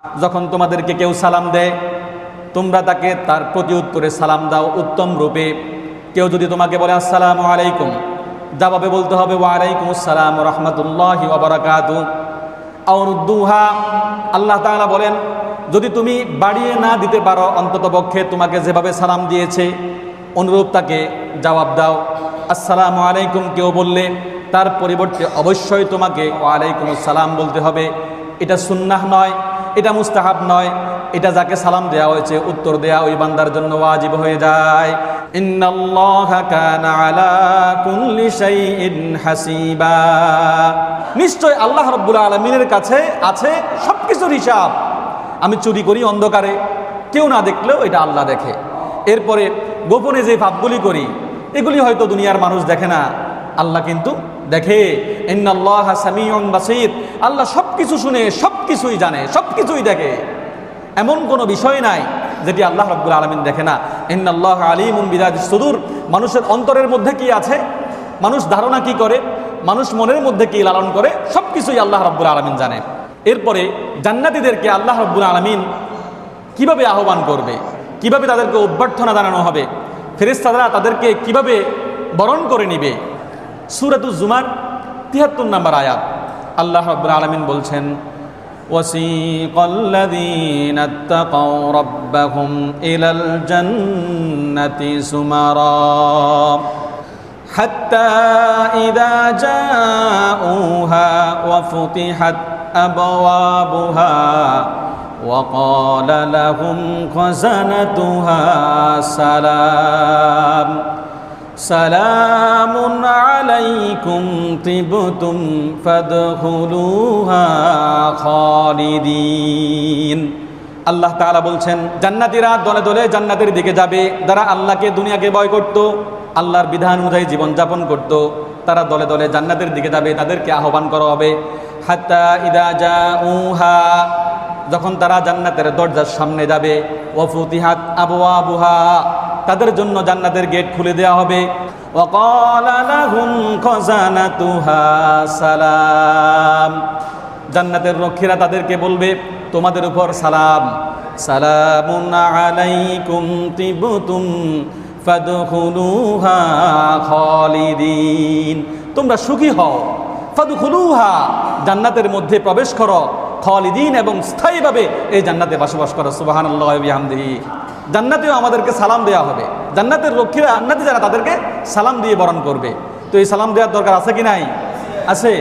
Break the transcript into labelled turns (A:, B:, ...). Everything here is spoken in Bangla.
A: যখন তোমাদেরকে কেউ সালাম দেয় তোমরা তাকে তার প্রতি উত্তরে সালাম দাও উত্তম রূপে। কেউ যদি তোমাকে বলে আসসালামু আলাইকুম, জবাবে বলতে হবে ওয়া আলাইকুমুস সালাম ওয়া রাহমাতুল্লাহি ওয়া বারাকাতুহু। আও রুদ্দুহা, আল্লাহ তাআলা বলেন যদি তুমি বাড়িয়ে না দিতে পারো অন্ততপক্ষে তোমাকে যেভাবে সালাম দিয়েছে অনুরূপ তাকে জবাব দাও। আসসালামু আলাইকুম কেউ বললে তার পরিবর্তে অবশ্যই তোমাকে ওয়া আলাইকুমুস সালাম বলতে হবে। এটা সুন্নাহ নয়, এটা মুস্তাহাব নয়, এটা যাকে সালাম দেওয়া হয়েছে উত্তর দেয়া ওই বান্দার জন্য ওয়াজিব হয়ে যায়। ইন্নাল্লাহা কানা আলা কুল্লি শাইইন হাসিবা, নিশ্চয় আল্লাহ রাব্বুল আলামিনের কাছে আছে সবকিছুর হিসাব। আমি চুরি করি অন্ধকারে, কেউ না দেখলেও এটা আল্লাহ দেখে। এরপরে গোপনে যে পাপগুলি করি এগুলি হয়তো দুনিয়ার মানুষ দেখে না, আল্লাহ কিন্তু দেখে। ইন্নাল্লাহা সামিউন বাসীর, আল্লাহ সবকিছু শুনে, সবকিছুই জানে, সবকিছুই দেখে। এমন কোনো বিষয় নাই যেটি আল্লাহ রাব্বুল আলামিন দেখে না। ইন্নাল্লাহা আলিমুন বিযাতিস সুদূর, মানুষের অন্তরের মধ্যে কি আছে, মানুষ ধারণা কি করে, মানুষ মনের মধ্যে কি লালন করে, সবকিছুই আল্লাহ রাব্বুল আলামিন জানে। এরপরে জান্নাতীদেরকে আল্লাহ রাব্বুল আলামিন কিভাবে আহ্বান করবে, কিভাবে তাদেরকে অভ্যর্থনা জানানো হবে, ফেরেশতারা তাদেরকে কিভাবে বরণ করে নিবে, সূরাতুজ জুমার ৭৩ নম্বর আয়াত আল্লাহ রাব্বুল আলামিন বলছেন ওয়াসিকাল্লাযীনা ইত্তাকাও রাব্বাহুম ইলাল জান্নাতি সুমারা হাত্তা ইযা জাউহা ওয়া ফুতিহাত আবওয়াবুহা ওয়া ক্বালা লাহুম খাযানাতুহা সালাম সালামুন আলাইকুম তিবতুম ফাদখুলুহা খালিদিন। আল্লাহ তাআলা বলছেন জান্নাতীরা দলে দলে জান্নাতের দিকে যাবে। যারা আল্লাহকে দুনিয়াকে ভয় করত, আল্লাহর বিধান অনুযায়ী জীবনযাপন করত, তারা দলে দলে জান্নাতের দিকে যাবে, তাদেরকে আহ্বান করা হবে। হাত্তা ইযা জাউহা, যখন তারা জান্নাতের দরজার সামনে যাবে, ওয়া ফুতিহাত আবওয়াবুহা, তাদের জন্য জান্নাতের গেট খুলে দেওয়া হবে। ওয়া ক্বালা লাহুম খাযানাতুহা সালাম, জান্নাতের রক্ষীরা তাদেরকে বলবে তোমাদের উপর সালাম। সালামুন আলাইকুম তিবতুম ফাদখুলুহা খালিদিন, তোমরা সুখী হও। ফাদখুলুহা, জান্নাতের মধ্যে প্রবেশ করো। খালিদিন, এবং স্থায়ীভাবে এই জান্নাতে বসবাস করো। সুবহানাল্লাহি ওয়া বিহামদিহি। জান্নাতেও আমাদেরকে সালাম দেওয়া হবে। জান্নাতের রক্ষীরা জান্নাতি যারা তাদেরকে সালাম দিয়ে বরণ করবে। তো এই সালাম দেওয়ার দরকার আছে কি নাই? আছে।